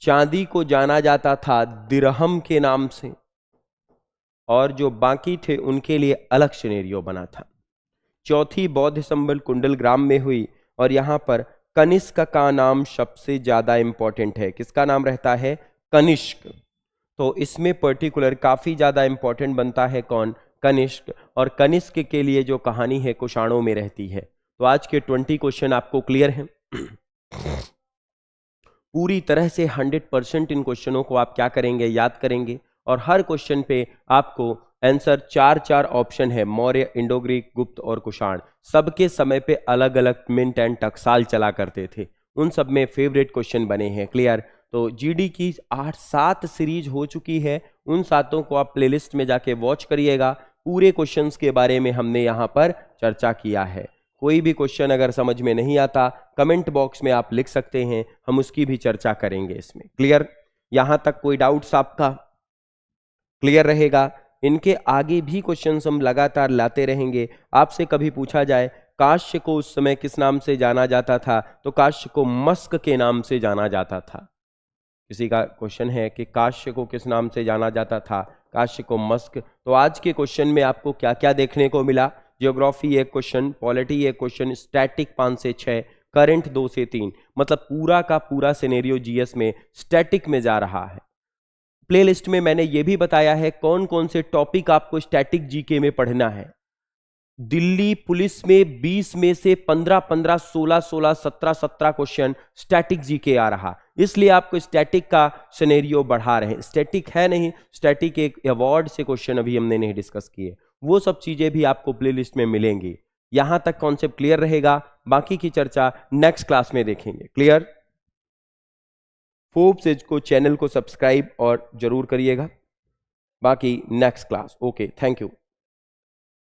चांदी को जाना जाता था दिरहम के नाम से, और जो बाकी थे उनके लिए अलग सिनेरियो बना था। चौथी बौद्ध संबल कुंडल ग्राम में हुई, और यहां पर कनिष्क का नाम सबसे ज्यादा इंपॉर्टेंट है। किसका नाम रहता है? कनिष्क। तो इसमें पर्टिकुलर काफी ज्यादा इंपॉर्टेंट बनता है कौन? कनिष्क। और कनिष्क के लिए जो कहानी है कुषाणों में रहती है। तो आज के 20 क्वेश्चन आपको क्लियर हैं? पूरी तरह से 100% इन क्वेश्चनों को आप क्या करेंगे? याद करेंगे। और हर क्वेश्चन पे आपको आंसर 4 ऑप्शन है, मौर्य, इंडो ग्रीक, गुप्त और कुषाण। सबके समय पे अलग अलग मिनट एंड टकसाल चला करते थे, उन सब में फेवरेट क्वेश्चन बने हैं। क्लियर? तो जीडी की 8-7 सीरीज हो चुकी है, उन 7 को आप प्लेलिस्ट में जाके वॉच करिएगा। पूरे क्वेश्चंस के बारे में हमने यहाँ पर चर्चा किया है। कोई भी क्वेश्चन अगर समझ में नहीं आता कमेंट बॉक्स में आप लिख सकते हैं, हम उसकी भी चर्चा करेंगे इसमें। क्लियर? यहां तक कोई डाउट्स आपका? क्लियर रहेगा? इनके आगे भी क्वेश्चंस हम लगातार लाते रहेंगे। आपसे कभी पूछा जाए काश्य को उस समय किस नाम से जाना जाता था, तो काश्य को मस्क के नाम से जाना जाता था। किसी का क्वेश्चन है कि काश्य को किस नाम से जाना जाता था? काश्य को मस्क। तो आज के क्वेश्चन में आपको क्या क्या देखने को मिला? ज्योग्राफी एक क्वेश्चन, पॉलिटी एक क्वेश्चन, स्टैटिक 5 से 6, करंट 2 से 3। मतलब पूरा का पूरा सिनेरियो जीएस में स्टैटिक में जा रहा है। प्लेलिस्ट में मैंने यह भी बताया है कौन कौन से टॉपिक आपको स्टैटिक जीके में पढ़ना है। दिल्ली पुलिस में 20 में से 15-15, 16-16, 17-17 क्वेश्चन स्टैटिक जीके आ रहा, इसलिए आपको स्टैटिक का सिनेरियो बढ़ा रहे हैं। स्टैटिक है नहीं, स्टैटिक एक अवार्ड से क्वेश्चन अभी हमने नहीं डिस्कस किए, वो सब चीजें भी आपको प्लेलिस्ट में मिलेंगी। यहां तक कॉन्सेप्ट क्लियर रहेगा, बाकी की चर्चा नेक्स्ट क्लास में देखेंगे। क्लियर? फोर्ब्स एज को चैनल को सब्सक्राइब और जरूर करिएगा। बाकी next class. Okay, thank you.